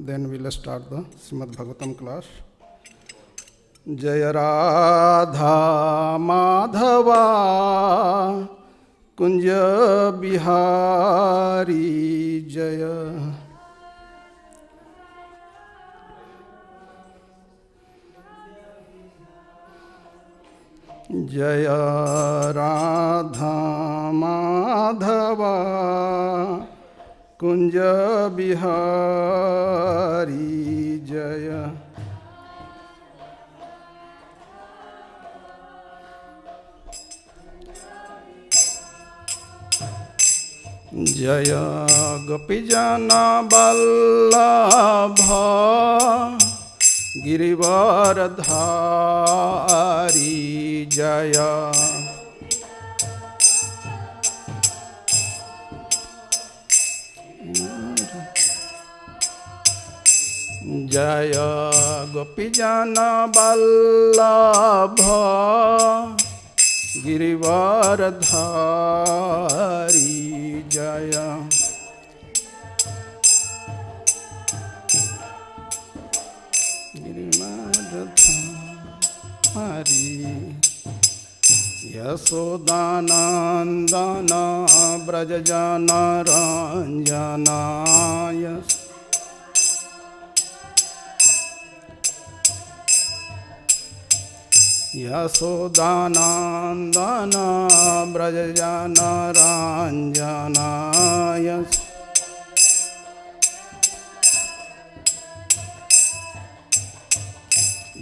Then we'll start the Srimad Bhagavatam class. Jaya Radha Madhava Kunja Bihari Jaya. Jaya Radha Madhava Kunja Bihari Jaya. Jaya Gopijana Vallabha Girivaradhari Jaya. Jaya Gopijana Vallabha Girivaradhari Jaya. Girivaradhari Yasodanandana Brajajana Ranjana Yasodanandana Brajajana Ranjana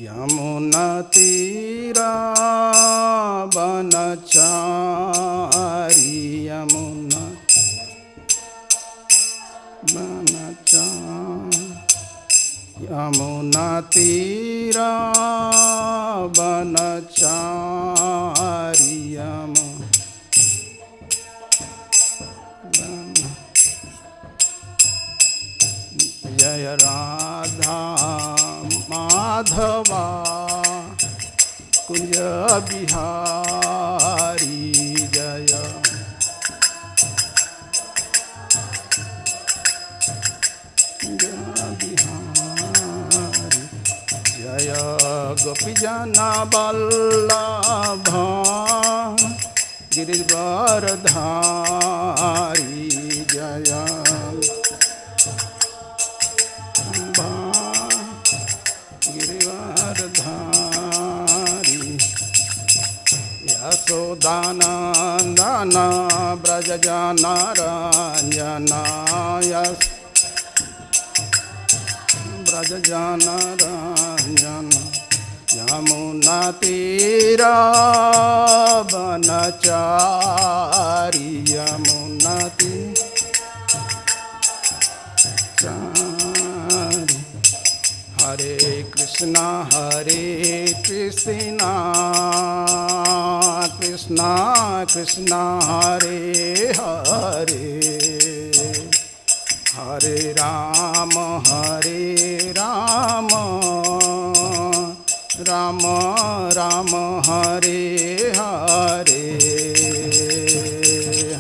Yamunatira Banachari Yamunatira Banachari Jaya Radha Madhava Kunja Bihari Jaya. Jaya Gopijana Vallabha Girivaradhari Jaya. Girivaradhari Yasodanandana Brajajana Ranjana Brajajana Ranjana Yamunatira Banachari Yamunatiri Hare Krishna Krishna Krishna Hare Hare Hare Rama Rama Rama Hare Hare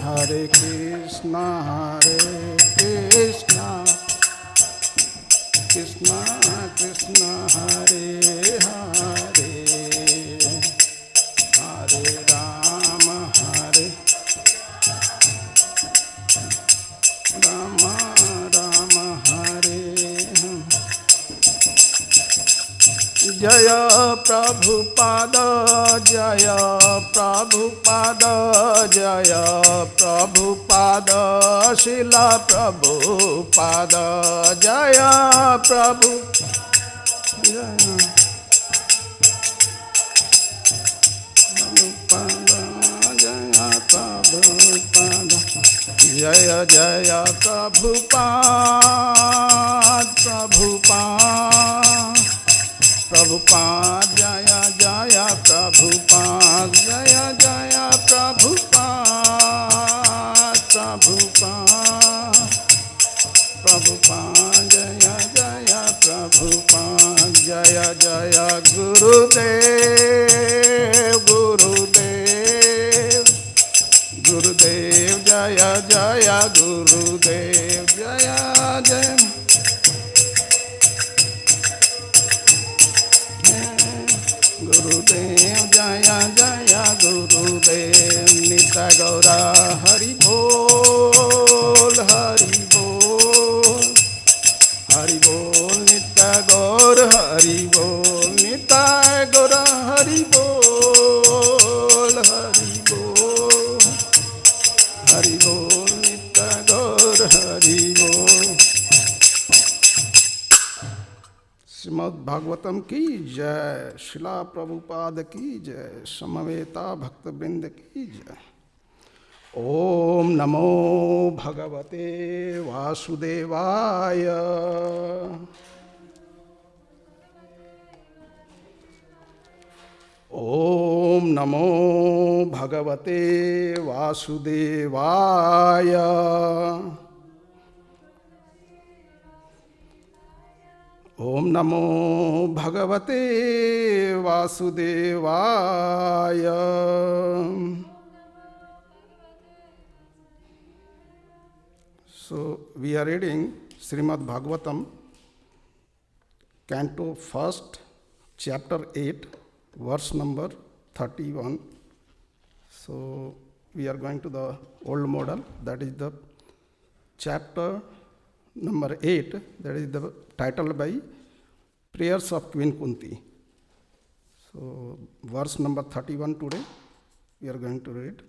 Hare Krishna Krishna Krishna Hare Hare Hare Rama Rama Hare. Jaya Prabhupada Jaya Prabhupada Jaya Prabhupada Srila Prabhupada Jaya Prabhupada Jaya Jaya Prabhupada Jaya Jaya Prabhupada Jaya Jaya Prabhupada Jaya Jaya Prabhupada Jaya Jaya Gurudev Jaya Jaya Gurudev Jaya Jaya Gurudev Jaya Jaya Gurudev Nitya Gaura Hari Bol Hari Bol Hari Bol Nitya Gaura Hari Bol Nitya Gaura Hari Bol Hari Bol Hari Bol Nitya Gaura Hari Bol Shrimad Bhagavatam की जय, शिला प्रभुपाद की जय, समवेता भक्तवृंद की जय। ओम नमो भगवते वासुदेवाय। ओम नमो भगवते वासुदेवाय। ओम नमो भगवते वासुदेवाय। So we are reading Srimad Bhagavatam, Canto 1st, Chapter 8, verse number 31. So we are going to the old model, that is the chapter number 8, that is the title by Prayers of Queen Kunti. So verse number 31 today we are going to read.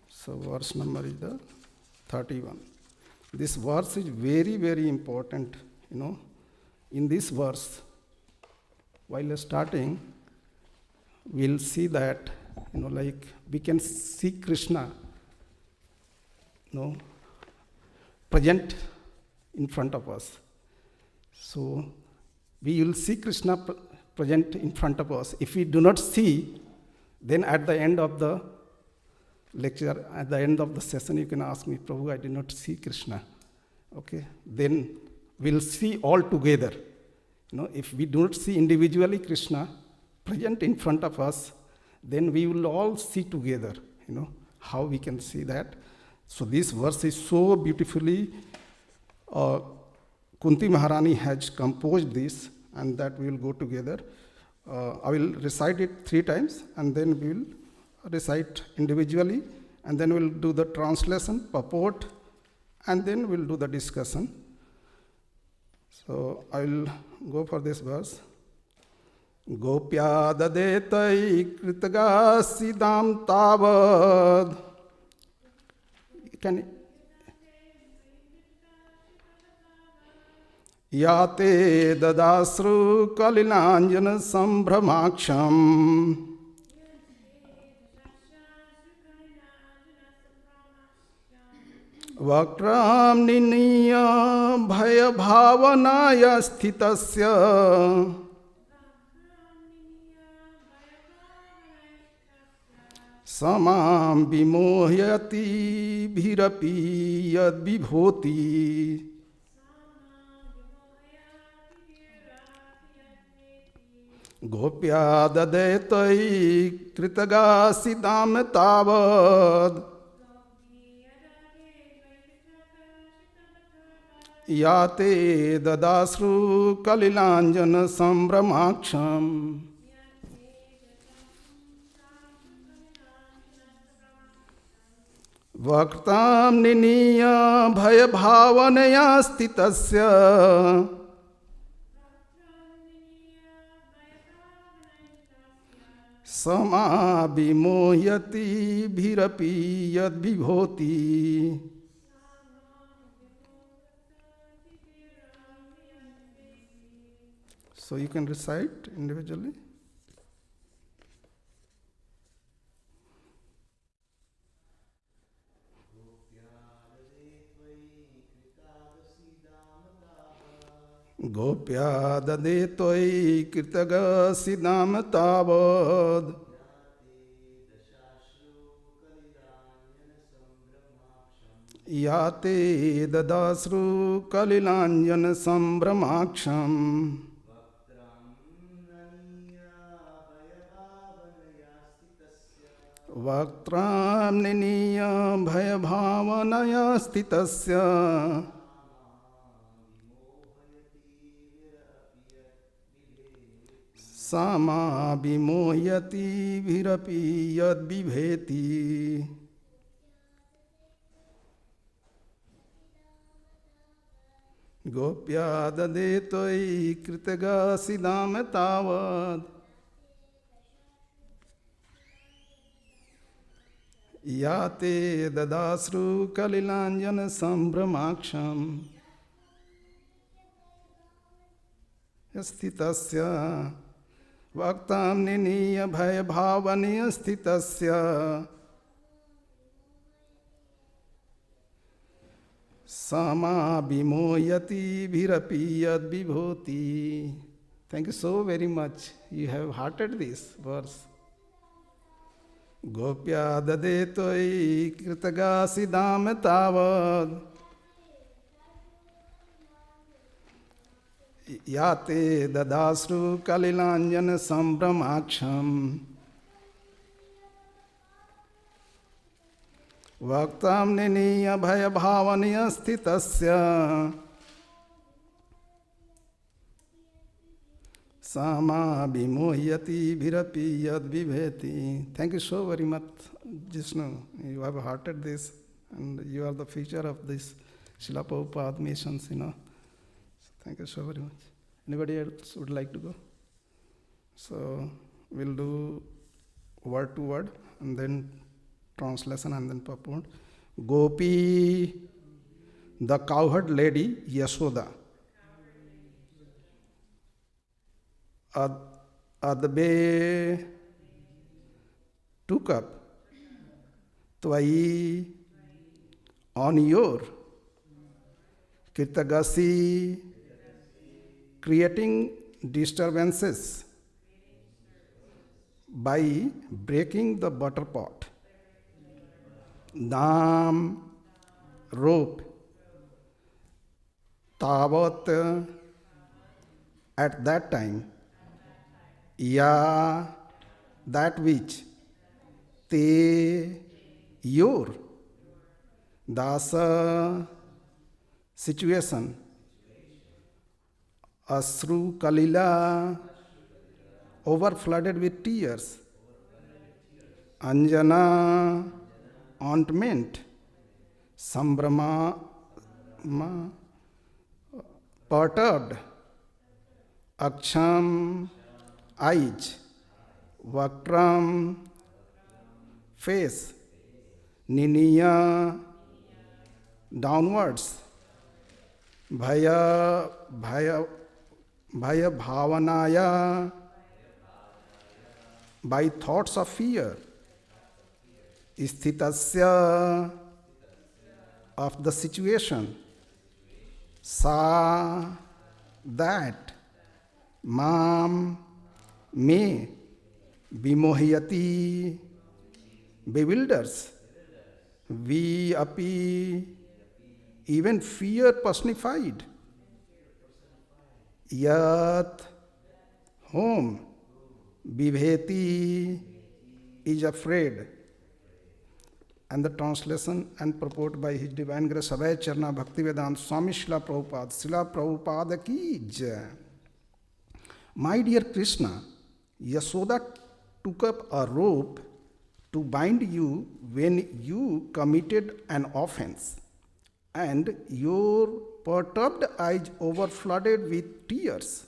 So verse number is the 31. This verse is very, very important. In this verse, while starting, we'll see that, like we can see Krishna, present in front of us. So we will see Krishna present in front of us. If we do not see, then at the end of the lecture, at the end of the session, you can ask me, Prabhu, I did not see Krishna. Okay, then we'll see all together. If we do not see individually Krishna present in front of us, then we will all see together. How we can see that. So this verse is so beautifully Kunti Maharani has composed this, and that we will go together. I will recite it 3 times, and then we will recite individually, and then we will do the translation, purport, and then we will do the discussion. So I will go for this verse. Gopya dadetai kritaga sidam tavad. Yate dadasru kalilanjana sambhramaksham. Vakram niniya bhaya bhavanaya sthitasya. Samam vimohyati bhirapi yad vibhoti. Gopya dadetai kritaga sidam tavad. Yate dadasru kalilanjana sambhramaksham. Vaktam niniya bhaya bhavanaya sthitasya. Sama vimohyati bhirapi yad vibhoti. So you can recite individually. Gopya dade toi kritaga sidam tavad. Yate dadasru kalilanjana sambhramaksham. Vaktram niniya bhaya bhavanaya sthitasya. सामा विमोह्यति भिरपि यद्बिभेति गोप्या ददे त्वयि कृतगासिदाम तावत् या ते ददाश्रु कलिलाञ्जन सम्भ्रमाक्षम् स्थितस्य वक्तां निनीय भयभावनीय स्थितस्य सामा विमोह्यति भिरपि यद्विभूति. Thank you so very much. You have hearted this verse. Gopya dade twai kritagasidam tavad yate dadasru kalilanjana sambramaksham vaktam niniya bhaya bhavaniya sthitasya Sama bimohyati bhirapi yad vibheti. Thank you so very much, Jishnu. You have hearted this, and you are the future of this Srila Prabhupada missions, So thank you so very much. Anybody else would like to go? So we'll do word to word, and then translation, and then purport. Gopi, the cowherd lady, Yashoda. Adbe took up Tvai on your Kirtagasi, creating disturbances by breaking the butter pot. Dam, rope. Tavat, at that time. Ya, that which, te, your, dasa, situation, asru kalila, overflooded with tears, anjana, ointment, sambrama, perturbed, aksham, eyes, vakram, face, niniya, downwards, bhaya bhavanaya, by thoughts of fear, sthitasya, of the situation, sa, that, mam, me, vimohyati, bewilders, vi api, even fear personified, yat, whom, vibheti, is afraid. And the translation and purport by His Divine Grace Abhay Charna Bhaktivedanta Swami Srila Prabhupada ki jai. My dear Krishna, Yashoda took up a rope to bind you when you committed an offense, and your perturbed eyes overflooded with tears,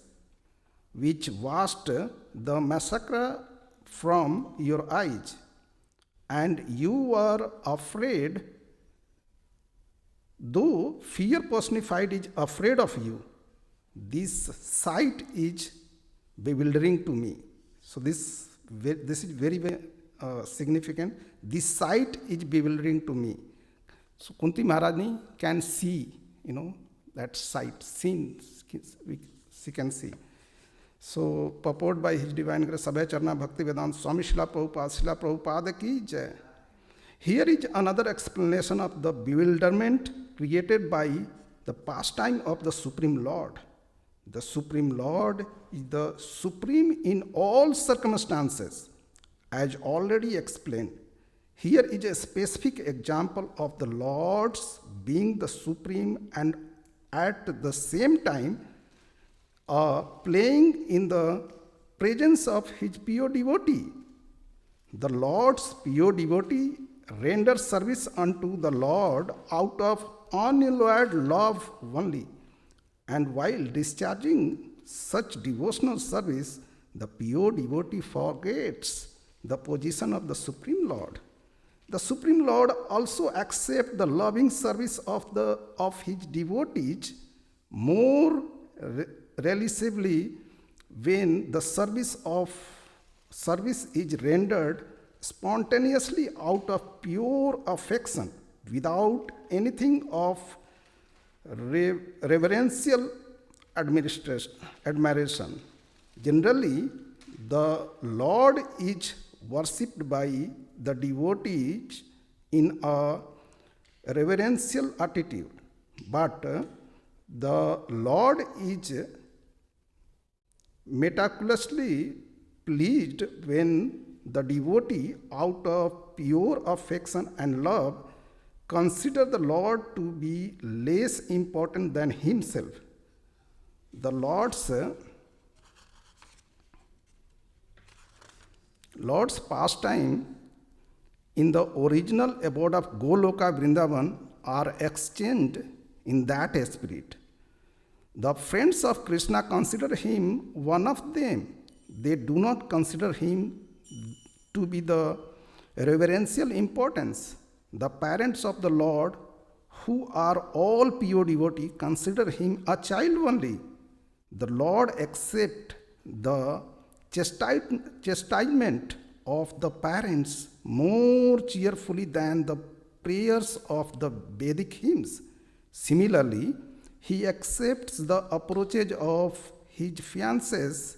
which washed the massacre from your eyes, and you were afraid, though fear personified is afraid of you. This sight is bewildering to me. So this is very, very significant. This sight is bewildering to me. So Kunti Maharani can see, that sight, seen, she can see. So purport by His Divine Grace Abhay Charna Bhaktivedanta Swami Srila Prabhupada ki jai. Here is another explanation of the bewilderment created by the pastime of the Supreme Lord. The Supreme Lord is the supreme in all circumstances, as already explained. Here is a specific example of the Lord's being the supreme and at the same time playing in the presence of his pure devotee. The Lord's pure devotee renders service unto the Lord out of unalloyed love only. And while discharging such devotional service, the pure devotee forgets the position of the Supreme Lord. The Supreme Lord also accepts the loving service of his devotees more relisively when the service is rendered spontaneously out of pure affection, without anything of reverential admiration. Generally, the Lord is worshipped by the devotees in a reverential attitude, but the Lord is meticulously pleased when the devotee, out of pure affection and love, consider the Lord to be less important than himself. The Lord's pastime in the original abode of Goloka Vrindavan are exchanged in that spirit. The friends of Krishna consider him one of them. They do not consider him to be the reverential importance. The parents of the Lord, who are all pure devotees, consider him a child only. The Lord accepts the chastisement of the parents more cheerfully than the prayers of the Vedic hymns. Similarly, he accepts the approaches of his fiancés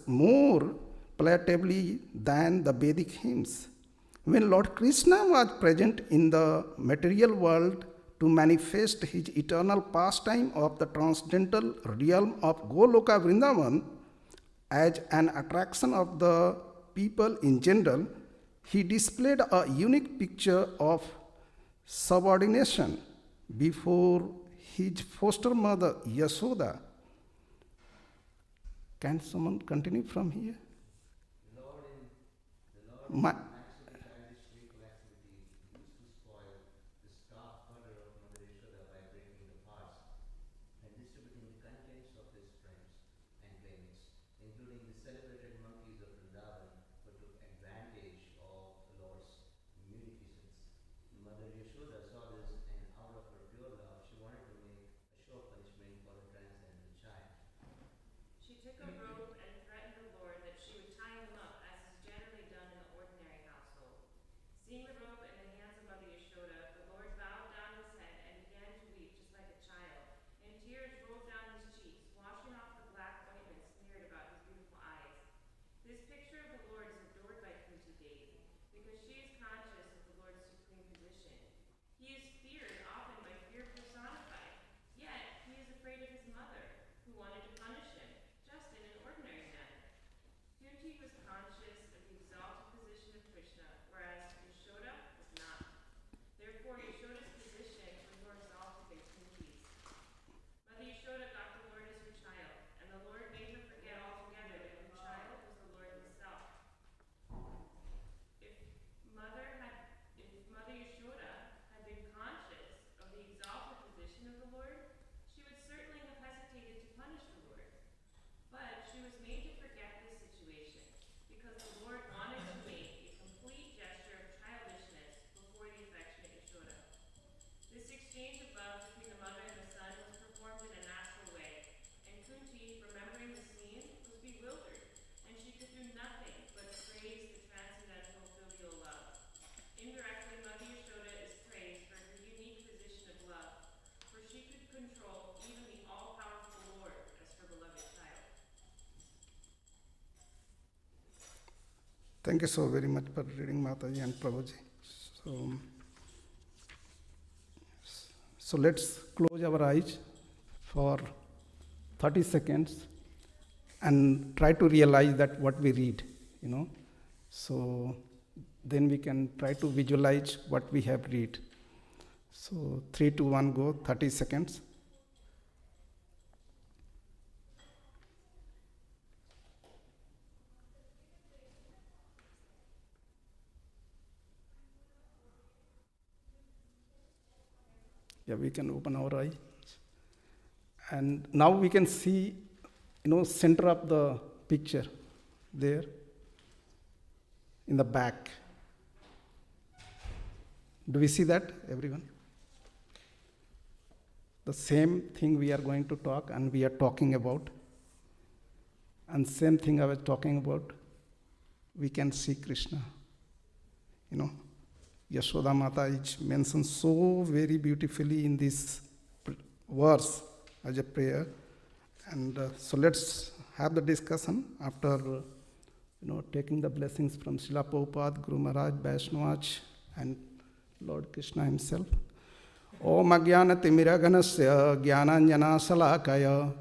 more palatably than the Vedic hymns. When Lord Krishna was present in the material world to manifest his eternal pastime of the transcendental realm of Goloka Vrindavan as an attraction of the people in general, he displayed a unique picture of subordination before his foster mother Yashoda. Can someone continue from here? The Lord naturally childish playful activities used to spoil the stark fodder of Mother Yashoda by breaking the parts and distributing the contents of his friends and playmates, including the celebrated monkeys of Vrindavan, who took advantage of the Lord's munificence. Mother Yashoda saw this, and out of her pure love, she wanted to make a show of punishment for the transcendental child. She took a rope and threatened the Lord that she would tie him up, as is generally done in the ordinary household. Seeing the rope in the hands of Mother Yashoda, the Lord bowed down his head and began to weep just like a child, and tears rolled down his cheeks, washing off the black ointment smeared about his beautiful eyes. This picture of the Lord is adored by Kunti Devi, because she is conscious of the Lord's supreme position. He is feared often by fear personified, yet he is afraid of his mother, who wanted to punish him, just in an ordinary manner. Kunti was conscious of the exalted position of Krishna, whereas Yashoda was not. Therefore, Yashoda's position was more exalted than Kunti's. Mother Yashoda got the Lord as her child, and the Lord made her forget altogether that her child was the Lord himself. If Mother Yashoda had been conscious of the exalted position of the Lord, she would certainly have hesitated to punish the Lord. But she was made to forget this situation, because the Lord wanted to make a complete gesture of childishness before the affectionate Yashoda. This exchange of love between the mother and the son was performed in a natural way, and Kunti, remembering the scene, was bewildered, and she could do nothing but praise the transcendental filial love. Indirectly, Mother Yashoda is praised for her unique position of love, for she could control even the all-powerful Lord as her beloved child. Thank you so very much for reading, Mataji and Prabhuji. So let's close our eyes for 30 seconds and try to realize that what we read, So then we can try to visualize what we have read. So 3, 2, 1, go, 30 seconds. Yeah, we can open our eyes. And now we can see, center of the picture there in the back. Do we see that, everyone? The same thing we are going to talk and we are talking about. And same thing I was talking about, we can see Krishna. Yashoda Mata is mentioned so very beautifully in this verse as a prayer. And so let's have the discussion after, taking the blessings from Srila Prabhupada, Guru Maharaj, Vaishnavas, and Lord Krishna himself. Om Ajnana Timiraganasya Jnananjana Salakaya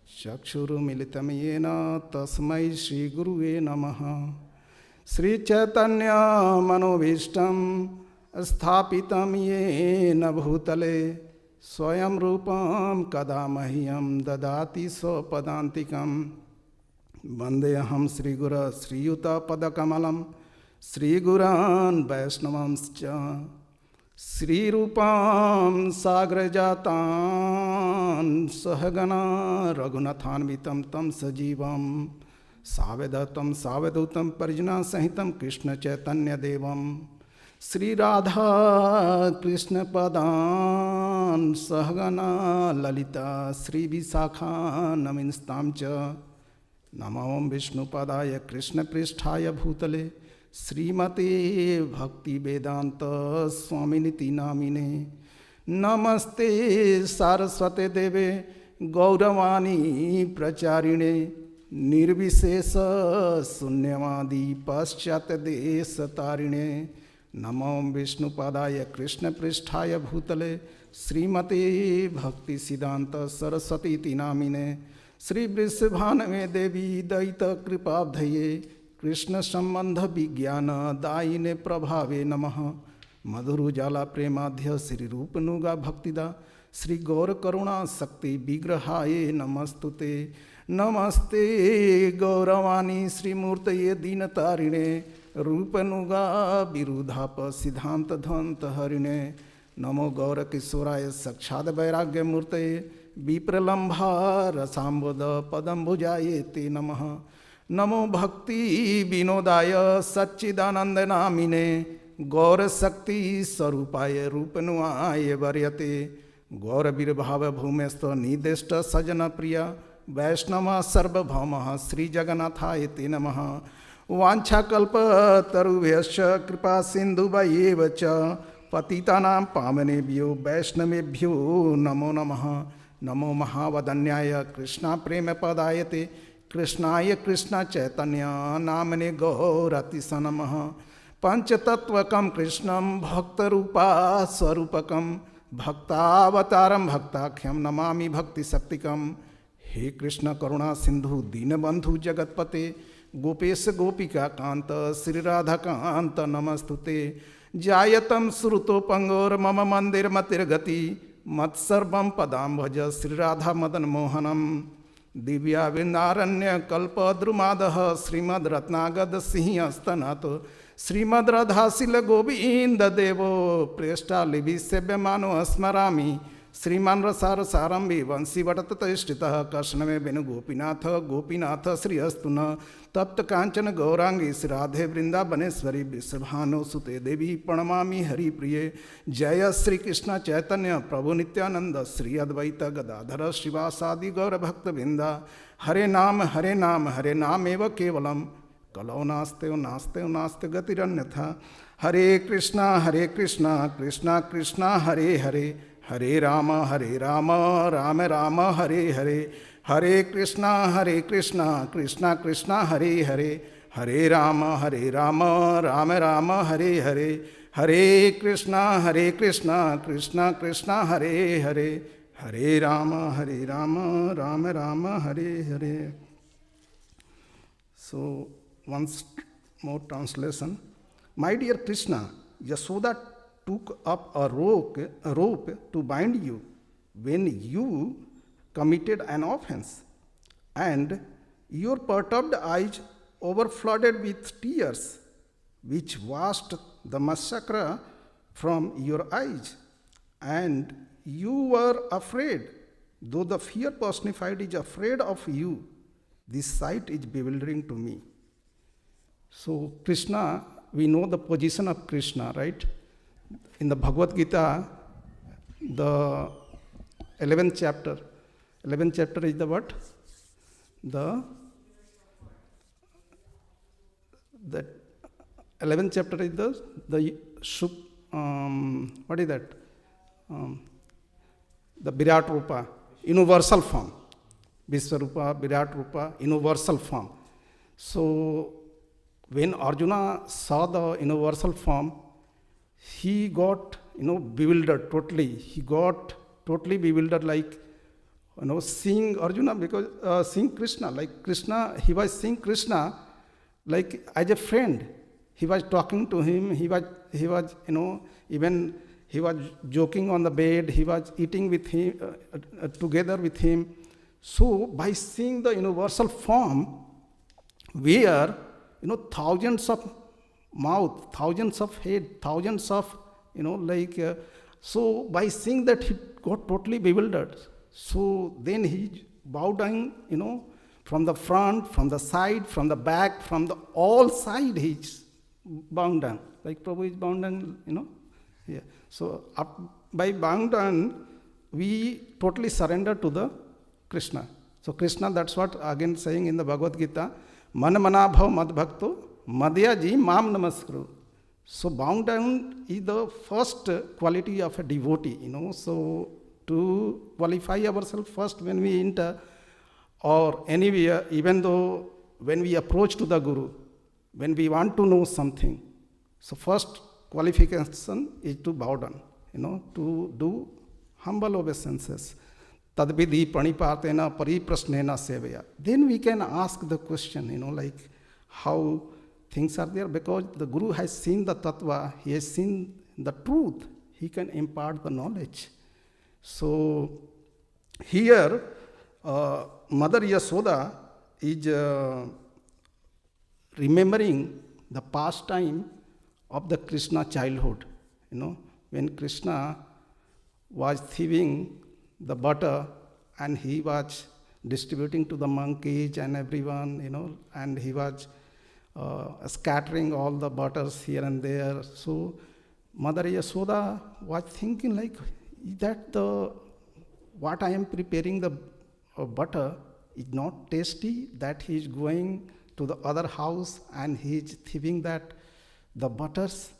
Chakshuru Militam Yena Tasmai Shri Guruve Namaha Sri Chaitanya Manovishtam Sthapitam Yena Bhutale Swayam Rupam Kadamahyam Dadati Sopadantikam Vandeham Sri Gura Sri Yuta Padakamalam Sri Guran Vaishnavamscha Sri Rupam Sagrajatan Sahagana Raghunathanvitam Tam Sajivam Savedatam Savedutam Parjana Sahitam Krishna Chaitanya Devam Sri Radha Krishna Padan Sahagana Lalita Sri Visakha Naminstamcha Namam Vishnu Padaya Krishna Pristhaya Bhutale Srimate Bhakti Vedanta Swaminiti Namine Namaste Saraswate Deve Gauravani Pracharine Nirvishesha Sunyavadi Paschat Desa Tarine Namam Vishnu Padaya Krishna Pristhaya Bhutale Srimate Bhakti Siddhanta Saraswati Namine Sri Vrishabhanave Devi Daita Kripabdhaye Krishna Sambandha Vigyana Daine Prabhave Namaha Madhuru Jala Premadhya Sri Rupanuga Bhaktida Sri Gaur Karuna Sakti Vigrahaye Namastute Namaste Gauravani Sri Murtaye Dinatarine Rupanuga Virudhapa Siddhanta Dhanta Harine Namo Gaura Kisoraya Sakshad Vairagya Murtaye Vipralambha Rasambodha Padambujaye Te Namaha Namo Bhakti Vinodaya Satchidananda Namine Gaura Sakti Sarupaya Rupanuaya Varyate Gaura Virbhava Bhumesta Nideshta Sajana Priya Vaishnava Sarvabhamaha Sri Jagannathaya Te Namaha Vancha Kalpa Tarubhyascha Kripa Sindhu Vayevacha Patitanam Pamanebhyo Vaishnavebhyo Namo Namaha Namo Mahavadanyaya Krishna Prema Padayate Krishnaya Krishna Chaitanya Namane Gaurati Sanamaha Panchatatvakam Krishnam Bhakta Rupa Swarupakam Bhaktavataram Bhaktakhyam Namami Bhakti Saktikam He Krishna Karuna Sindhu Dinabandhu Jagatpate Gopesha Gopika Kanta Sri Radha Kanta Namastute Jayatam Suruto Pangor Mama Mandir Matirgati Matsarvam Padam Bhaja Sri Radha Madan Mohanam Divya Vindaranya Kalpa Drumadaha Srimad Ratnagad Sinyastanato Srimad Radhasila Govinda Devo Presta Libi Sebyamano Asmarami Sriman Rasar Sarambi Vansi Vatatata Ishtita Kashname Benu Gopinatha Gopinatha Sri Astuna Tapta Kanchana Gaurangi Sradhe Vrinda Baneswari Vrishabhano Sute Devi Pranamami Hari Priye Jaya Sri Krishna Chaitanya Prabhu Nityananda Sri Advaita Gadadhara Shivasadi Gaura Bhakta Vinda Hare Nam Eva Kevalam Kalau Naste Naste Gatiranyatha Hare Krishna Krishna Krishna Hare Hare Hare Rama Rama Rama Hare Hare Hare Krishna Krishna Krishna Hare Hare Hare Rama Rama Rama Hare Hare Hare Krishna Krishna Krishna Hare Hare Hare Rama Rama Rama Hare Hare. So once more translation. My dear Krishna, Yashoda took up a rope to bind you when you committed an offense, and your perturbed eyes overflooded with tears, which washed the massacre from your eyes, and you were afraid. Though the fear personified is afraid of you, this sight is bewildering to me. So Krishna, we know the position of Krishna, right? In the Bhagavad Gita, the 11th chapter is the what? The 11th chapter is what is that? The Virat Rupa, universal form. Vishwarupa, Virat Rupa, universal form. So when Arjuna saw the universal form, he got, bewildered totally. He got totally bewildered, like, seeing Arjuna, because seeing Krishna, like Krishna, he was seeing Krishna like as a friend. He was talking to him. He was, even he was joking on the bed. He was eating with him, together with him. So by seeing the universal form, where thousands of mouth, thousands of head, thousands of so by seeing that, he got totally bewildered. So then he bowed down, from the front, from the side, from the back, from the all side, he's bowed down. Like Prabhu is bound down, Yeah. So by bowing down, we totally surrender to the Krishna. So Krishna, that's what again saying in the Bhagavad Gita, Man manabhav mad bhakto madhya ji mam namaskru. So bowing down is the first quality of a devotee, So to qualify ourselves first when we enter or anywhere, even though when we approach to the Guru, when we want to know something, so first qualification is to bow down, to do humble obeisances. Tadvidhi pranipatena pariprasnena sevaya. Then we can ask the question, like how things are there, because the Guru has seen the tattva, he has seen the truth, he can impart the knowledge. So here, Mother Yasoda is remembering the past time of the Krishna childhood, when Krishna was thieving the butter and he was distributing to the monkeys and everyone, and he was scattering all the butters here and there. So Mother Yasoda was thinking like, that what I am preparing the butter is not tasty, that he is going to the other house and he is thieving the butters.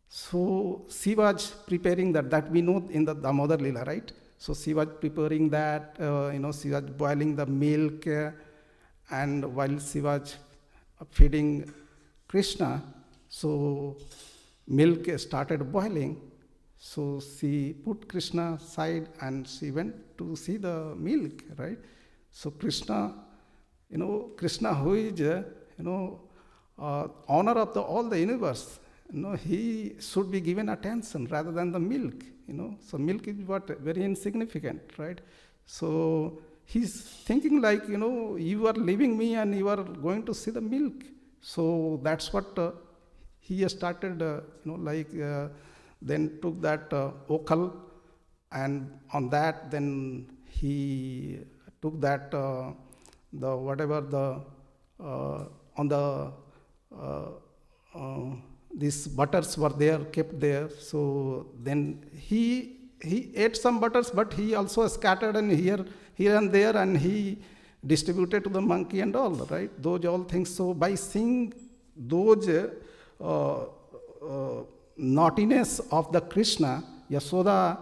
So she was preparing that we know in the Damodar Lila, right? So she was preparing that, she was boiling the milk, and while she was feeding Krishna, so milk started boiling. So she put Krishna aside and she went to see the milk, right? So Krishna, Krishna who is, honor of all the universe, he should be given attention rather than the milk, So milk is very insignificant, right? So he's thinking like, you are leaving me and you are going to see the milk. So that's what he started, then took that okal, and on that then he took that these butters were there, kept there. So then he ate some butters, but he also scattered and here and there, and he distributed to the monkey and all, right? Those all things. So by seeing those naughtiness of the Krishna, Yasoda,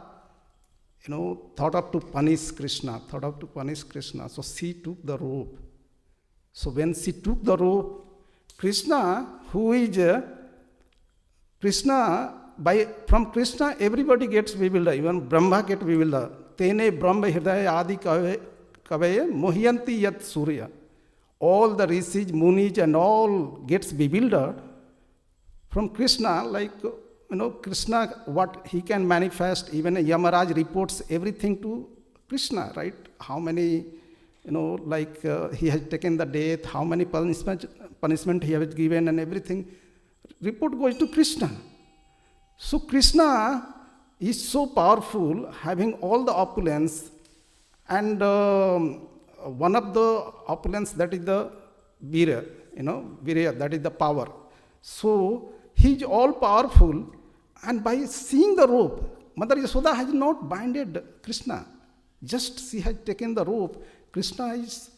thought of to punish Krishna. So she took the rope. So when she took the rope, Krishna, who is from Krishna, everybody gets bewildered, even Brahma gets bewildered. Tene Brahma Hridaya Adi Kavaye Mohiyanti Yat Surya. All the rishis, munis, and all gets bewildered from Krishna, like, Krishna, what he can manifest. Even Yamaraj reports everything to Krishna, right? How many, he has taken the death, how many punishment he has given, and everything. Report goes to Krishna. So Krishna is so powerful, having all the opulence, and one of the opulence, that is the virya, virya, that is the power. So he is all powerful, and by seeing the rope, Mother Yasoda has not binded Krishna. Just she has taken the rope. Krishna is,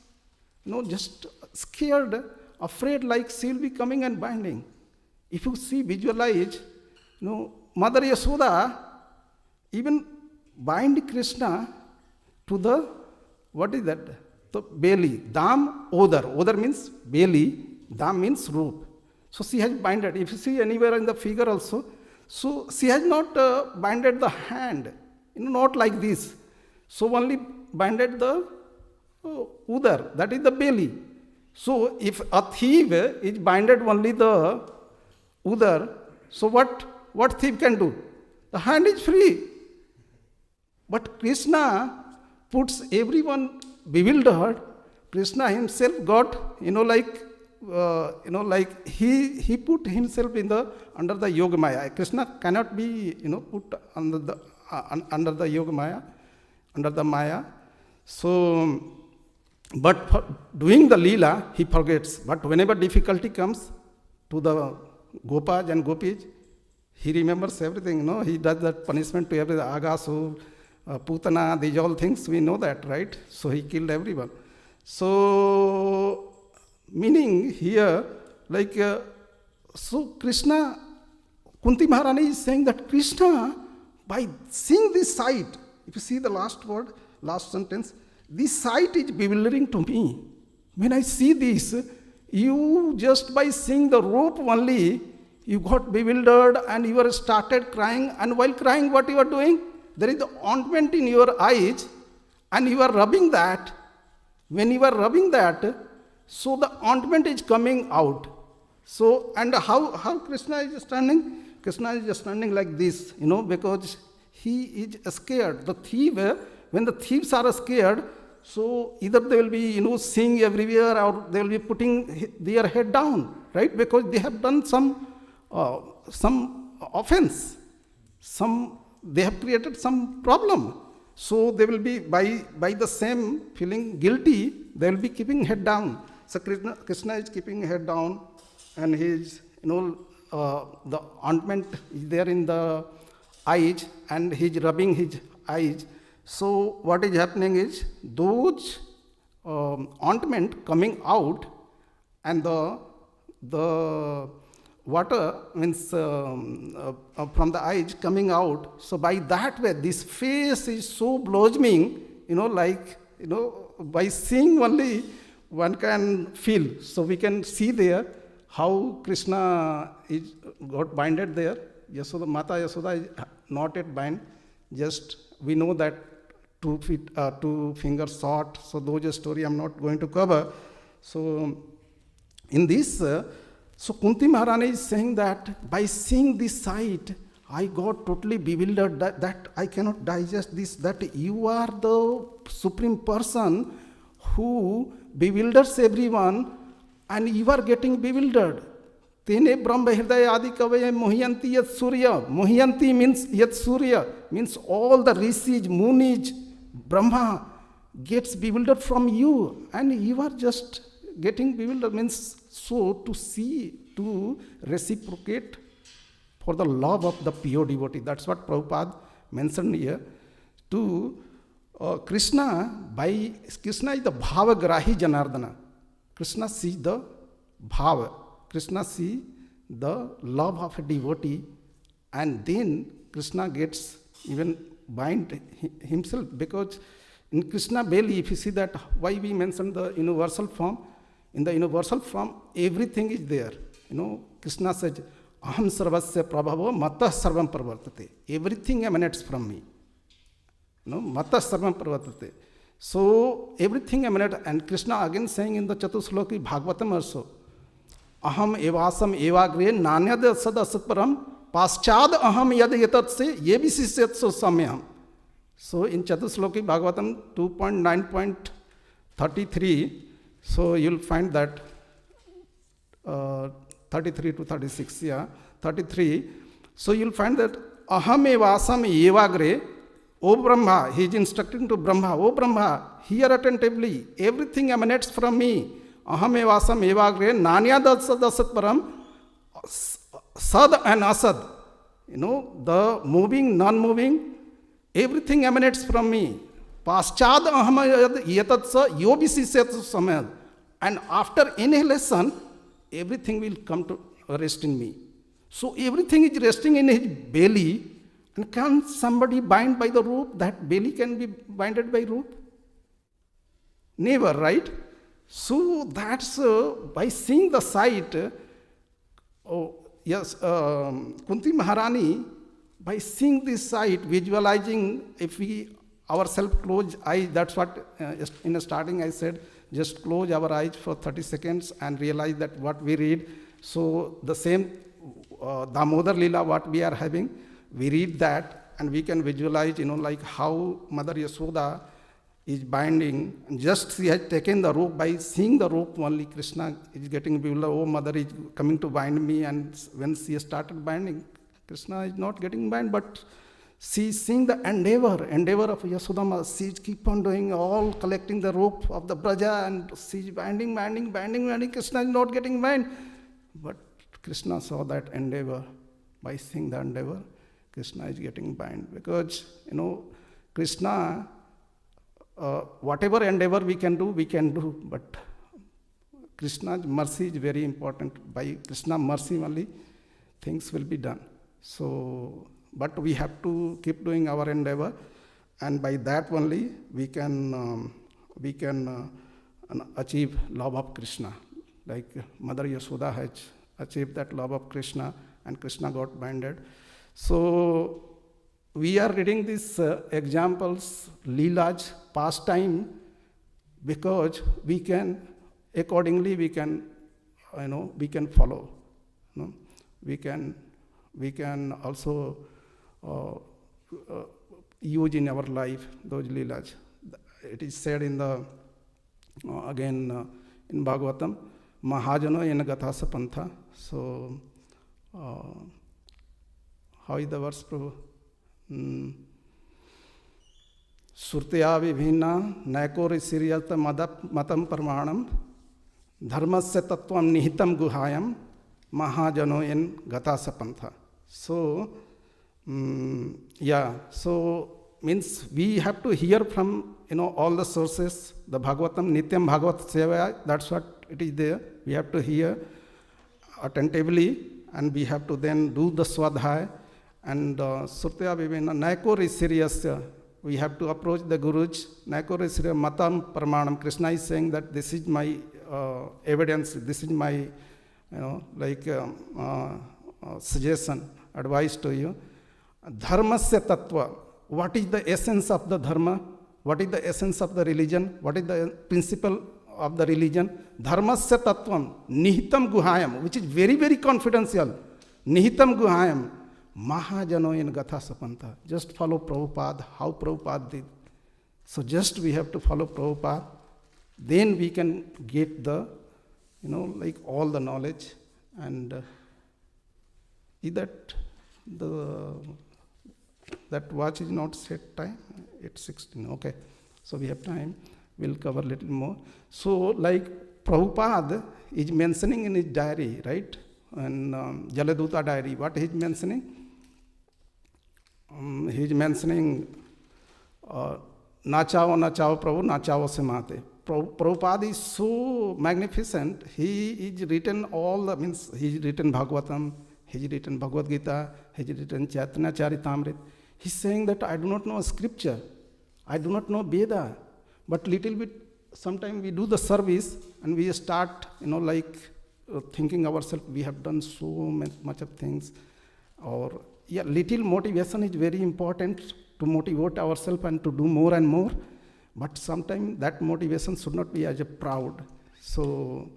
just scared, afraid, like she will be coming and binding. If you see, visualize, Mother Yasoda even bind Krishna to the, what is that? The belly. Dam, odar. Odar means belly. Dam means rope. So she has binded. If you see anywhere in the figure also, so she has not binded the hand, not like this. So only binded the udar, that is the belly. So if a thief is binded only the udar, so what thief can do? The hand is free. But Krishna puts everyone bewildered. Krishna himself got, like he put himself under the yoga maya. Krishna cannot be, put under the yoga maya, under the maya. So, but for doing the leela, he forgets. But whenever difficulty comes to the Gopas and Gopis, he remembers everything. He does that punishment to every Agasu, Putana, these all things, we know that, right? So he killed everyone. So, meaning here, like, so Krishna, Kunti Maharani is saying that Krishna, by seeing this sight, if you see the last word, last sentence, this sight is bewildering to me. When I see this, you just by seeing the rope only, you got bewildered and you were started crying. And while crying, what you are doing? There is the ointment in your eyes and you are rubbing that. When you are rubbing that, so the ointment is coming out. So, and how Krishna is standing? Krishna is just standing like this, because he is scared. The thief, when the thieves are scared, so either they will be, seeing everywhere or they will be putting their head down, right? Because they have done some offense, they have created some problem. So they will be, by the same feeling guilty, they will be keeping head down. So Krishna is keeping head down, and his, the ointment is there in the eyes, and he's rubbing his eyes. So what is happening is, those ointment coming out, and the water means from the eyes coming out. So by that way, this face is so blossoming, by seeing only one can feel. So we can see there how Krishna is got binded there. Yasoda, Mata Yasoda is not yet bind. Just we know that 2 fingers short. So those story I'm not going to cover. So in this, so Kunti Maharani is saying that by seeing this sight, I got totally bewildered that I cannot digest this, that you are the Supreme Person who bewilders everyone and you are getting bewildered. Tene Brahma Hridaya Adi Kavaya Mohiyanti Yat Surya. Mohiyanti means Yat Surya, means all the rishis, munis, Brahma gets bewildered from you, and you are just getting bewildered. Means so to see, to reciprocate for the love of the pure devotee. That's what Prabhupada mentioned here. To Krishna, by Krishna is the Bhavagrahi Janardana. Krishna sees the Bhava. Krishna sees the love of a devotee, and then Krishna gets even bind himself, because in Krishna belly, if you see that, why we mentioned the universal form. In the universal form, everything is there. Krishna says, Aham sarvasya prabhavo matah sarvam pravartate. Everything emanates from me. Matah sarvam pravartate. So everything emanates, and Krishna again saying in the Chatusloki Bhagavatam also, Aham evasam evagre nanyad sad asatparam paschad aham yad yatat se ye visisyat so samyam. So in Chatusloki Bhagavatam 2.9.33, so you'll find that 33 to 36, 33. So you'll find that ahamevasam evagre, O Brahma, he is instructing to Brahma, O Brahma, hear attentively, everything emanates from me. Ahamevasam evagre, nanya dasat param, sad and asad. The moving, non-moving, everything emanates from me. Paschad ahamayad yatatsa yobisisyat samayad. And after annihilation, everything will come to rest in me. So everything is resting in his belly. And can somebody bind by the rope? That belly can be binded by rope? Never, right? So that's by seeing the sight. Kunti Maharani, by seeing this sight, visualizing, if we ourselves close eyes, that's what in the starting I said, just close our eyes for 30 seconds and realize that what we read. So the same Damodar Leela, what we are having, we read that and we can visualize, like how Mother Yashoda is binding. And just she has taken the rope. By seeing the rope only, Krishna is getting bewildered. Oh, Mother is coming to bind me. And when she started binding, Krishna is not getting bind, but she is seeing the endeavor of Yashoda. She is keep on doing all, collecting the rope of the Braja, and she is binding. Krishna is not getting bind. But Krishna saw that endeavor. By seeing the endeavor, Krishna is getting bind. Because, Krishna, whatever endeavor we can do, but Krishna's mercy is very important. By Krishna's mercy only, things will be done. So, but we have to keep doing our endeavor, and by that only we can achieve love of Krishna. Like Mother Yashoda has achieved that love of Krishna, and Krishna got binded. So we are reading these examples, Leelas, pastime, because we can, accordingly we can follow. We can also use in our life those Leelas. It is said in the in Bhagavatam, Mahajano yen gathasa pantha. So how is the verse, Prabhu? Surtya vibhinna naiko risiriyata matam parmanam dharmasya tattvam nihitam guhayam mahajano yen gathasa pantha. So, so means we have to hear from, all the sources, the Bhagavatam, Nityam Bhagavat Sevaya, that's what it is there. We have to hear attentively, and we have to then do the Swadhyaya. And Surtya Vivena, Naiko Risiriyasya, we have to approach the Guruj, Naiko Risirya Matam Parmanam. Krishna is saying that this is my evidence, this is my, suggestion, advice to you. Dharmasya Tattva, what is the essence of the Dharma? What is the essence of the religion? What is the principle of the religion? Dharmasya Tattvam, Nihitam Guhayam, which is very, very confidential. Nihitam Guhayam. Mahajano in Gatha Sapanta. Just follow Prabhupada, how Prabhupada did. So just we have to follow Prabhupada. Then we can get the, all the knowledge. And is that that watch is not set time? It's 16. Okay. So we have time. We'll cover a little more. So like Prabhupada is mentioning in his diary, right? And Jaladuta diary, what he is mentioning? He is mentioning Nachao Prabhu, Nachao Semate. Prabhupada is so magnificent. He is written he's written Bhagavatam, he's written Bhagavad Gita, he's written Chaitanya Charitamrita. He's saying that I do not know scripture, I do not know Veda, but little bit, sometimes we do the service and we start, thinking ourselves, we have done so much of things. Or, little motivation is very important to motivate ourselves and to do more and more. But sometimes that motivation should not be as a proud. So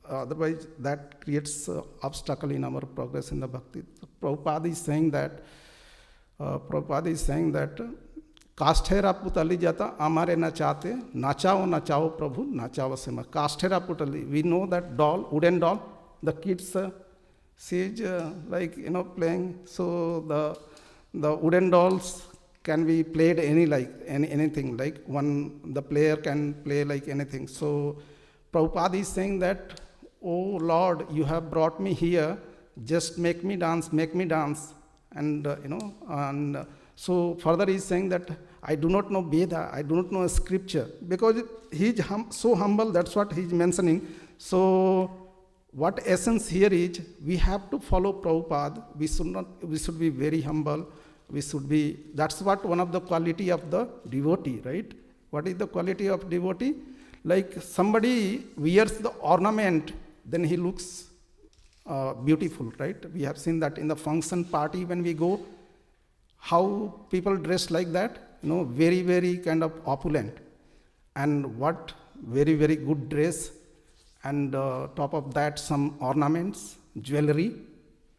otherwise that creates obstacle in our progress in the bhakti. Prabhupada is saying that Kasthera putali jata amare nachate, nachao prabhu, nachao sema. Kasthera putali. We know that doll, wooden doll, the kids She is like, playing. So the wooden dolls can be played anything. Like the player can play like anything. So Prabhupada is saying that, oh Lord, you have brought me here, just make me dance. And, so further he is saying that I do not know Veda, I do not know scripture, because he is so humble, that's what he is mentioning. So what essence here is, we have to follow Prabhupada. We should be very humble. That's what one of the quality of the devotee, right? What is the quality of devotee? Like somebody wears the ornament, then he looks beautiful, right? We have seen that in the function party when we go, how people dress like that, very, very kind of opulent. And what very, very good dress. And top of that, some ornaments, jewelry,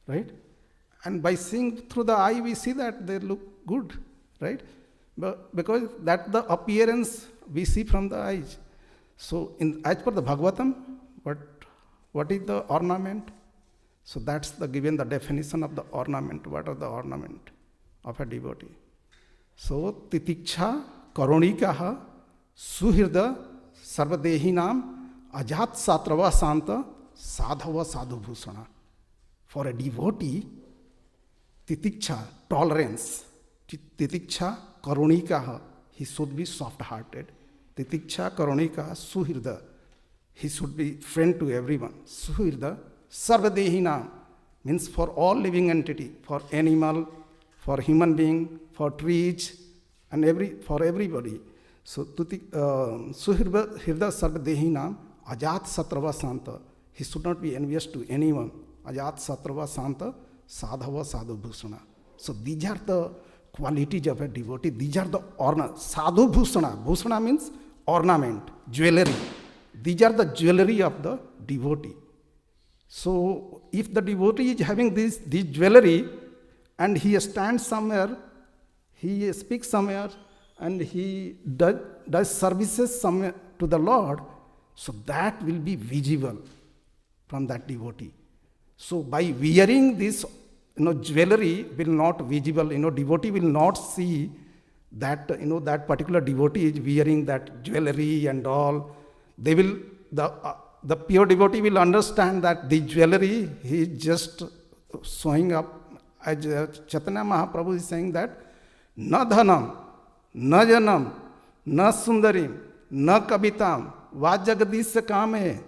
right? And by seeing through the eye, we see that they look good, right? But because that's the appearance we see from the eyes. So as per the Bhagavatam, what is the ornament? So that's given the definition of the ornament. What are the ornament of a devotee? So titiksha karunikaha suhirda sarvadehinam ajat satrava santa sadhava sadhubhusana. For a devotee, titiksha, tolerance, titiksha karunikaha, he should be soft-hearted. Titiksha karunikaha suhirda, he should be friend to everyone. Suhirda sarvadehinam means for all living entity, for animal, for human being, for trees, and for everybody. So suhirda sarvadehinam ajat satrava santa, he should not be envious to anyone. Ajat satrava santa sadhava sadhubhusana. So these are the qualities of a devotee. These are the sadhu bhusana. Bhusana means ornament, jewelry. These are the jewelry of the devotee. So if the devotee is having this jewelry, and he stands somewhere, he speaks somewhere, and he does services somewhere to the Lord, so that will be visible from that devotee. So by wearing this jewelry will not visible, devotee will not see that, that particular devotee is wearing that jewelry and all. They will, the pure devotee will understand that the jewelry, he is just showing up. As Chaitanya Mahaprabhu is saying that, na dhanam, na janam, na sundarim, na kavitam, vajagadisya kame,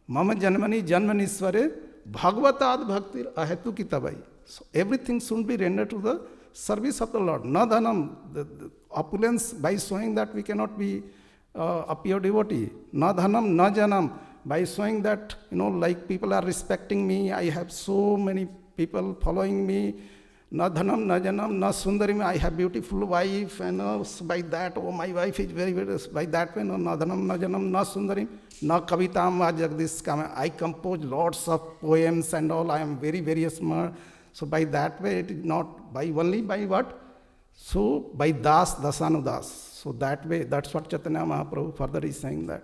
mama janmani janmanisware, bhagavatad bhaktir ahetu kitabai. So everything should be rendered to the service of the Lord. Na dhanam, the opulence, by showing that we cannot be a pure devotee. Na dhanam, na janam, by showing that, like people are respecting me, I have so many people following me. Na dhanam, na janam, na sundarim, I have beautiful wife, and by that, oh, my wife is very, very, by that way, na dhanam, na janam, na sundarim, na kavitam va jagdish kame. I compose lots of poems and all, I am very, very smart. So by that way, it is not only by what? So by dasanudas. So that way, that's what Chaitanya Mahaprabhu further is saying that.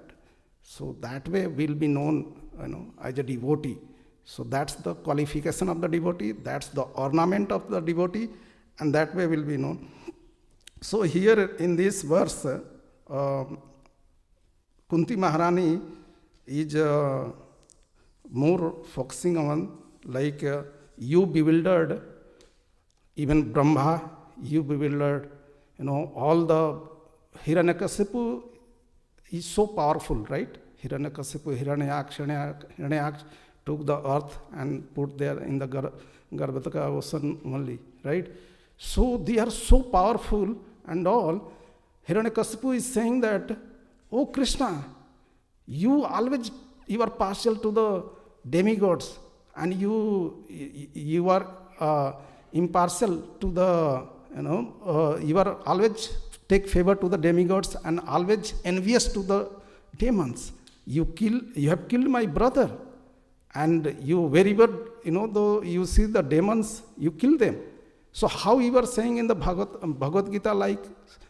So that way we'll be known, as a devotee. So that's the qualification of the devotee, that's the ornament of the devotee, and that way will be known. So here in this verse, Kunti Maharani is more focusing on, like, you bewildered, even Brahma, you bewildered, all the Hiranyakasipu is so powerful, right? Hiranyakasipu, Hiranyaksh took the earth and put there in the Garbhataka ocean only, right? So they are so powerful and all. Hiranyakasipu is saying that, oh Krishna, you are partial to the demigods, and you are impartial to the, you are always take favor to the demigods and always envious to the demons. You have killed my brother, and you wherever, though you see the demons, you kill them. So how you are saying in the Bhagavad Gita, like,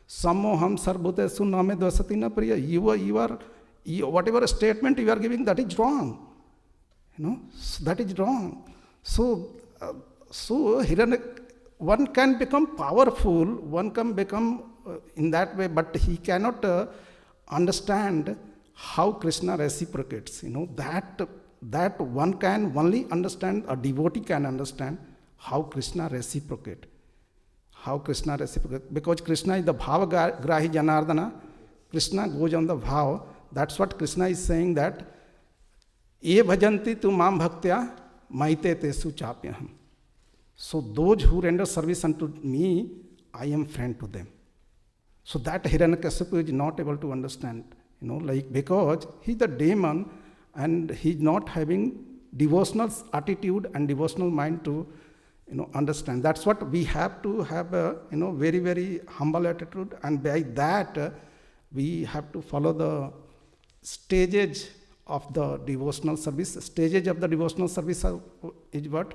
Sammoham sarvbhutesu name dvasati na priya, whatever statement you are giving, that is wrong. So that is wrong. So one can become powerful, one can become in that way, but he cannot understand how Krishna reciprocates. That one can only understand, a devotee can understand how Krishna reciprocate. How Krishna reciprocate. Because Krishna is the bhava grahi janardana. Krishna goes on the bhava. That's what Krishna is saying, that ye bhajanti tu mam bhaktya maite tesu chapyaham. So those who render service unto me, I am friend to them. So that Hiranyakashipu is not able to understand, because he's the demon and he's not having devotional attitude and devotional mind to, understand. That's what we have to have a, very, very humble attitude, and by that we have to follow the stages of the devotional service. Stages of the devotional service is what?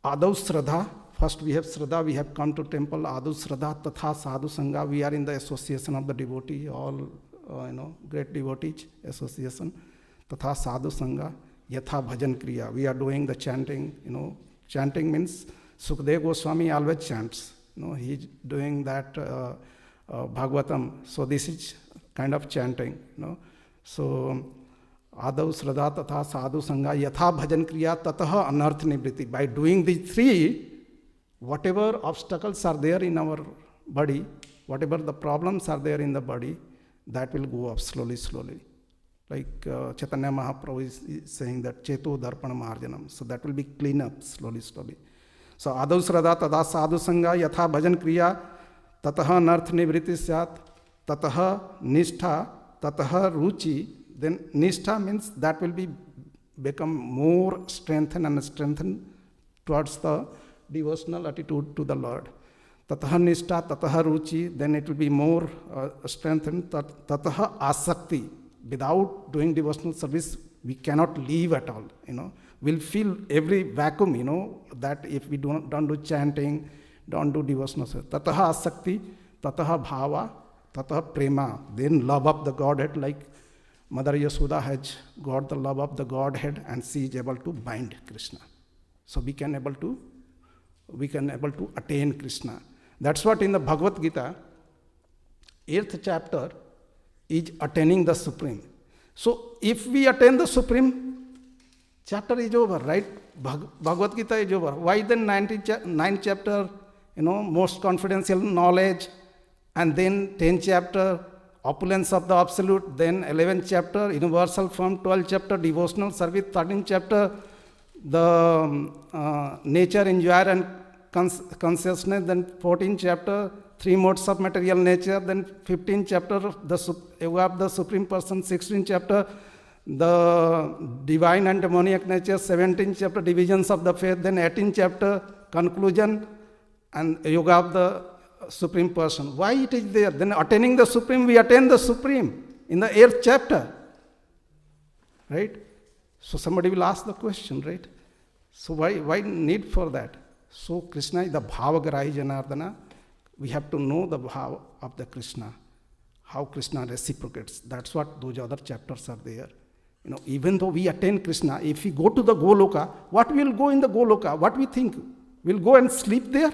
Adav Shraddha. First we have Shraddha, we have come to temple, Adav Shraddha, Tatha Sadhu Sangha. We are in the association of the devotee, all, great devotees association. Tatha Sadhu Sangha, Yatha Bhajan Kriya. We are doing the chanting, chanting means Sukadeva Goswami always chants. He's doing that Bhagavatam. So this is kind of chanting, So Adav Shraddha Tatha Sadhu Sangha Yatha Bhajan Kriya Tataha Anarth Nivriti. By doing these three, whatever obstacles are there in our body, whatever the problems are there in the body, that will go up slowly, slowly. Like Chaitanya Mahaprabhu is saying that Cheto Darpana Marjanam. So that will be clean up slowly, slowly. So Adav Shraddha Tatha Sadhu Sangha Yatha Bhajan Kriya Tataha Anarth Nivriti Syat Tataha Nishtha Tataha Ruchi. Then Nishtha means that will be become more strengthened and strengthened towards the devotional attitude to the Lord. Tataha Nishtha, Tataha Ruchi, then it will be more strengthened. Tataha Asakti. Without doing devotional service, we cannot live at all. We'll feel every vacuum, that if we don't do chanting, don't do devotional service. Tataha Asakti, Tataha Bhava, Tataha Prema. Then love of the Godhead, like Mother Yashoda has got the love of the Godhead, and she is able to bind Krishna. So we can able to attain Krishna. That's what in the Bhagavad Gita, 8th chapter, is attaining the Supreme. So if we attain the Supreme, chapter is over, right? Bhagavad Gita is over. Why then 9th chapter, most confidential knowledge, and then 10th chapter, opulence of the absolute, then 11th chapter, universal form, 12th chapter, devotional service, 13th chapter, the nature, enjoyer and consciousness, then 14th chapter, 3 modes of material nature, then 15th chapter, the yoga of the Supreme Person, 16th chapter, the divine and demoniac nature, 17th chapter, divisions of the faith, then 18th chapter, conclusion and yoga of the Supreme Person. Why it is there? Then attaining the Supreme, we attain the Supreme in the 8th chapter. Right? So somebody will ask the question, right? So why need for that? So Krishna is the Bhava Grahi Janardana. We have to know the Bhava of the Krishna, how Krishna reciprocates. That's what those other chapters are there. Even though we attain Krishna, if we go to the Goloka, what will go in the Goloka? What we think? We'll go and sleep there?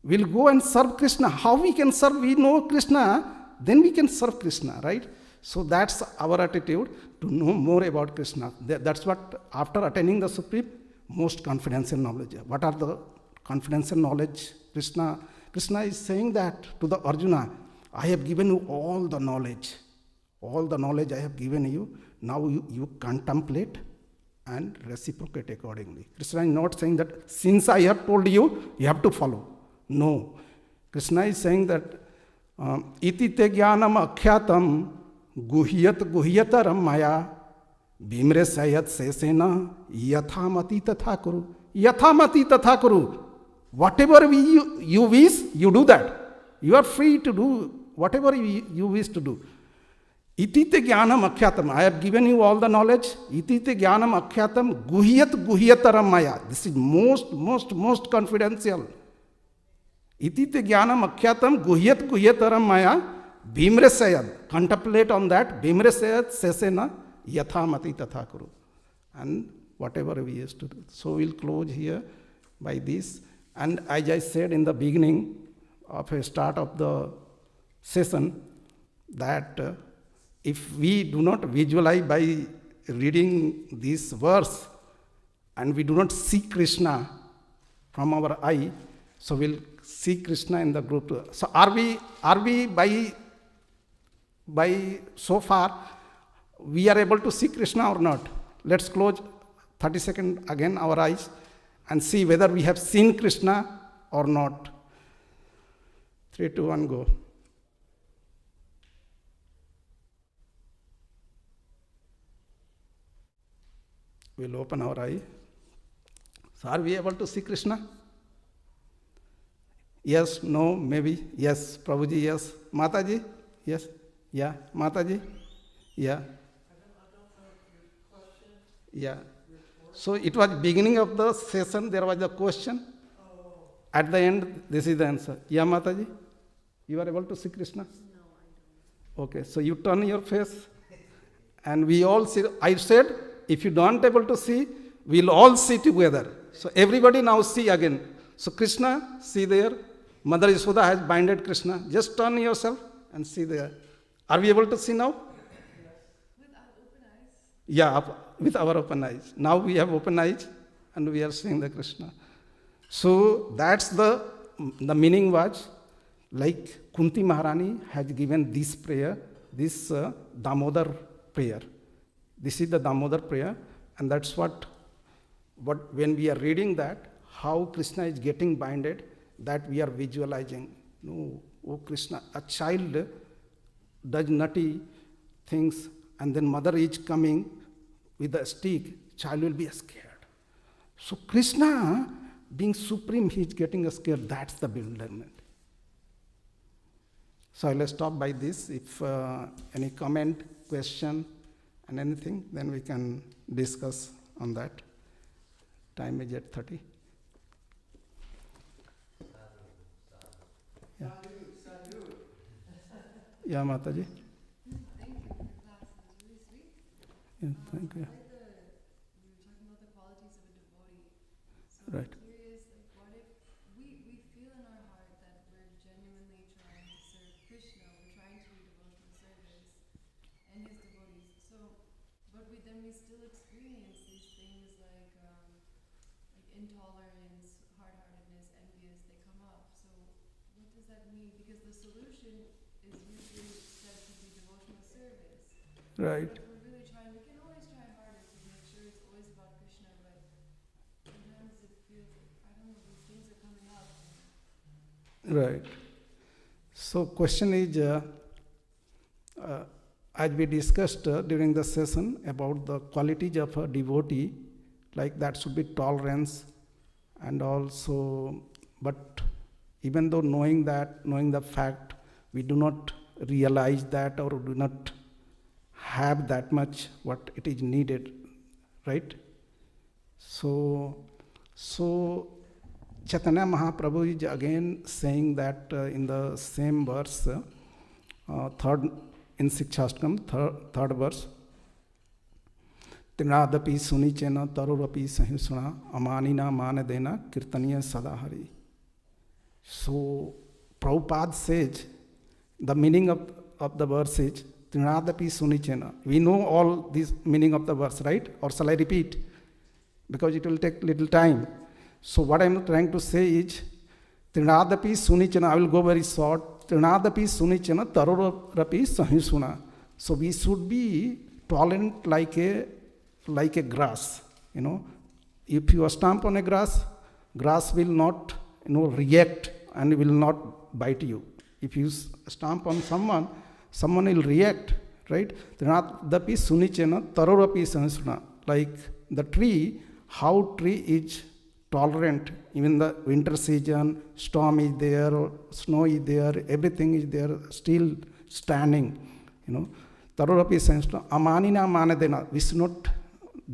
We'll go and serve Krishna. How we can serve? We know Krishna, then we can serve Krishna, right? So that's our attitude, to know more about Krishna. That's what, after attaining the Supreme, most confidential knowledge. What are the confidential knowledge? Krishna is saying that to the Arjuna, I have given you all the knowledge. All the knowledge I have given you. Now you contemplate and reciprocate accordingly. Krishna is not saying that since I have told you, you have to follow. No. Krishna is saying that iti te jnanam akyatam guhyataram maya bhimre sayat sesena yathamati tatha kuru. Yathamati tatha kuru. Whatever you wish, you do that. You are free to do whatever you wish to do. Iti te jnanam akyatam. I have given you all the knowledge. Iti te jnanam akyatam guhyataram maya. This is most confidential. Iti te jnanam akyatam guhyataram maya bhimre sayad. Contemplate on that. Bhimre sayad sesena yathamati tatha kuru. And whatever we used to do. So we'll close here by this. And as I said in the beginning of a start of the session, that if we do not visualize by reading this verse and we do not see Krishna from our eye, so we'll see Krishna in the group. So are we by so far we are able to see Krishna or not? Let's close 30 seconds again our eyes and see whether we have seen Krishna or not. 3, 2, 1, go. We'll open our eye. So are we able to see Krishna? Yes, no, maybe. Yes, Prabhuji, yes. Mataji? Yes. Yeah, Mataji? Yeah. Yeah. So it was beginning of the session, there was a question. At the end, this is the answer. Yeah, Mataji? You are able to see Krishna? No, I don't. Okay, so you turn your face and we all see. I said, if you don't able to see, we'll all see together. So everybody now see again. So Krishna, see there. Mother Yashoda has binded Krishna. Just turn yourself and see there. Are we able to see now? With our open eyes? Yeah, with our open eyes. Now we have open eyes and we are seeing the Krishna. So that's the meaning was, like Kunti Maharani has given this prayer, this Damodar prayer. This is the Damodar prayer, and that's what when we are reading that, how Krishna is getting binded, that we are visualizing. No, oh Krishna, a child does naughty things, and then mother is coming with a stick, child will be scared. So Krishna, being supreme, he is getting scared. That's the bewilderment. So I will stop by this. If any comment, question, and anything, then we can discuss on that. Time is at 30. Yeah, yeah, Mataji. Thank you for your class. It was really sweet. Yeah, thank you. We were talking about the qualities of a devotee. So Right. I'm curious, like, what if we feel in our heart that we're genuinely trying to serve Krishna, we're trying to do devotional service and his devotees. So, but we still experience these things like intolerance, hard-heartedness, envious. They come up. So, what does that mean? Because the solution is usually said to be devotional service. Right. But we're really trying. We can always try harder to make sure it's always about Krishna, but sometimes it feels like, I don't know, these things are coming up. Right. So question is, as we discussed during the session about the qualities of a devotee, like that should be tolerance, and also, but even though knowing the fact, we do not realize that or do not have that much what it is needed, right? So Chaitanya Mahaprabhu is again saying that in the same verse, third in Sikshastakam, third verse, Trinadapi sunichena tarurapi sahisuna amanina manadena kirtaniya sadahari. So Prabhupada says, the meaning of the verse is Trinadapi sunichena. We know all this meaning of the verse, right? Or shall I repeat? Because it will take little time. So what I am trying to say is, Trinadapi sunichena, I will go very short. Trinadapi sunichena tarurapi sahisuna. So we should be tolerant like a grass. You know, if you stamp on a grass will not react and will not bite you. If you stamp on someone will react, right? Trinadapi sunichena tarurapi sahisuna. Like the tree, how tree is tolerant, even the winter season, storm is there, or snow is there, everything is there, still standing, Tarurapi sahisuna, amanina manadena, we should not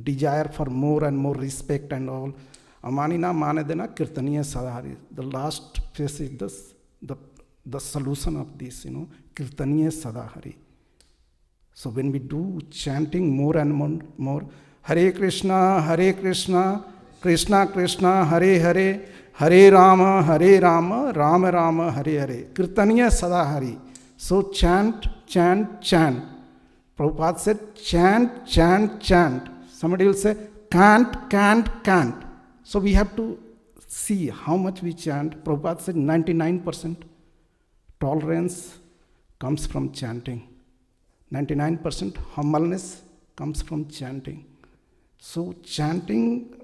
desire for more and more respect and all. Amanina manadena kirtaniya sadhari. The last phase is this, the solution of this, kirtaniya sadhari. So when we do chanting more and more, Hare Krishna, Krishna Krishna, Hare Hare, Hare Rama, Rama Rama, Hare Hare. Kirtaniya Sada Hari. So chant, chant, chant. Prabhupada said chant, chant, chant. Somebody will say can't, can't, can't. So we have to see how much we chant. Prabhupada said 99% tolerance comes from chanting. 99% humbleness comes from chanting. So chanting,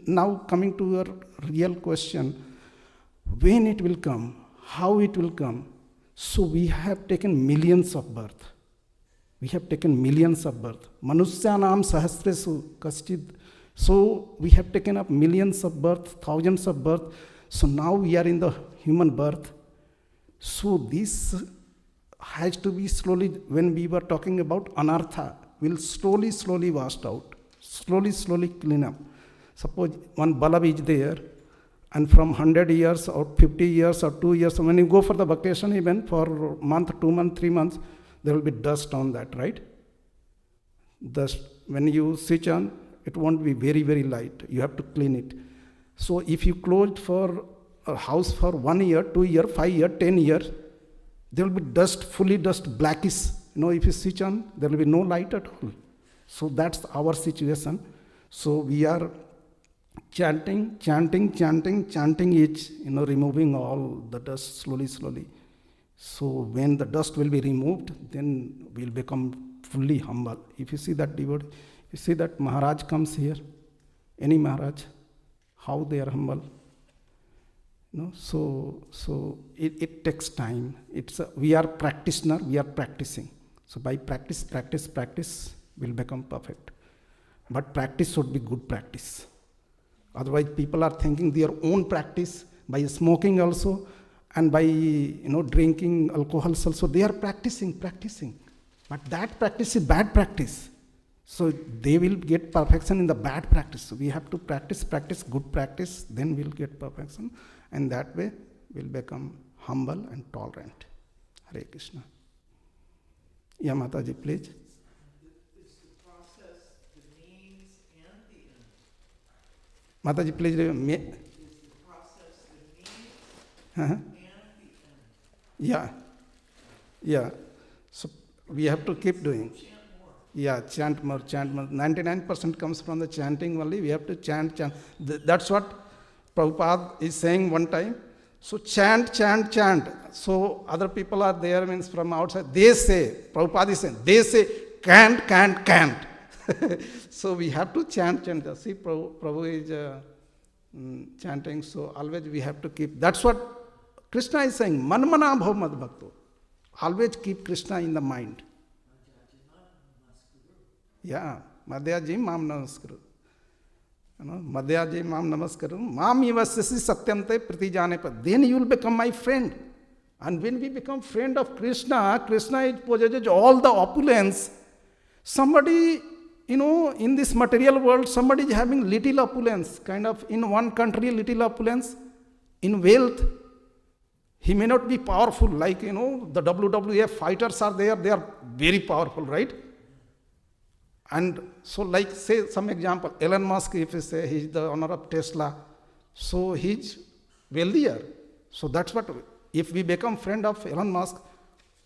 now coming to your real question, when it will come, how it will come. So we have taken millions of birth. We have taken millions of birth. Manusyanam sahasresu kaschid. So we have taken up millions of birth, thousands of birth. So now we are in the human birth. So this has to be slowly, when we were talking about anartha, will slowly, slowly washed out. Slowly, slowly clean up. Suppose one balab is there, and from 100 years or 50 years or 2 years, when you go for the vacation even for a month, 2 months, 3 months, there will be dust on that, right? Dust. When you switch on, it won't be very, very light. You have to clean it. So if you closed for a house for 1 year, 2 years, 5 years, 10 years, there will be dust, fully dust, blackish. If you switch on, there will be no light at all. So that's our situation. So we are chanting, chanting, chanting, chanting each, removing all the dust slowly, slowly. So when the dust will be removed, then we'll become fully humble. If you see that devotee, you see that Maharaj comes here, any Maharaj, how they are humble. So it takes time. We are practitioner, we are practicing. So by practice, we'll become perfect. But practice should be good practice. Otherwise, people are thinking their own practice by smoking also, and by drinking alcohols also. They are practicing. But that practice is bad practice. So they will get perfection in the bad practice. So we have to practice good practice, then we'll get perfection. And that way, we'll become humble and tolerant. Hare Krishna. Yeah, Mataji, please. It's the process, the means, and the end. Mataji, please. It's the process, the means, and the end. Yeah. So we have to keep doing. Yeah, chant more. 99% comes from the chanting only. We have to chant. That's what Prabhupada is saying one time. So chant. So other people are there, means from outside. They say, Prabhupada is saying, they say, can't. So we have to chant. See, Prabhu is chanting. So always we have to keep. That's what Krishna is saying. Manmana bhav mad bhakto. Always keep Krishna in the mind. Yeah, Madhyaji Mam Namaskaru. Madhyaji Mam Namaskaru. Mam Yavasyasi Satyamte Pratijane Pa. Then you will become my friend. And when we become friend of Krishna, Krishna possesses all the opulence. Somebody, in this material world, somebody is having little opulence, kind of in one country, little opulence, in wealth. He may not be powerful, like, the WWF fighters are there, they are very powerful, right? And so, like, say some example, Elon Musk, if you say he's the owner of Tesla, so he's wealthier. So that's what, if we become friend of Elon Musk,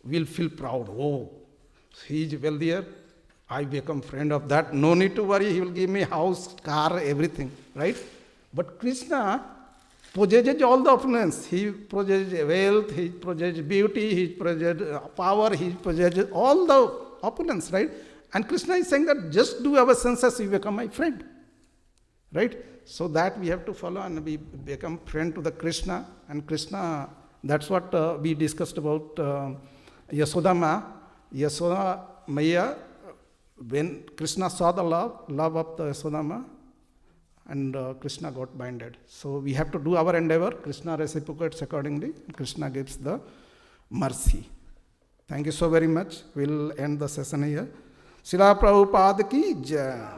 we'll feel proud. Oh, he's wealthier, I become friend of that. No need to worry, he will give me house, car, everything, right? But Krishna possesses all the opulence. He possesses wealth, he possesses beauty, he possesses power, he possesses all the opulence, right? And Krishna is saying that just do our senses, you become my friend. Right? So that we have to follow and we become friend to the Krishna. And Krishna, that's what we discussed about Yasoda Ma. Yasoda Maya, when Krishna saw the love of the Yasoda Ma, and Krishna got binded. So we have to do our endeavor. Krishna reciprocates accordingly. Krishna gives the mercy. Thank you so very much. We'll end the session here. Srila Prabhupada ki jai.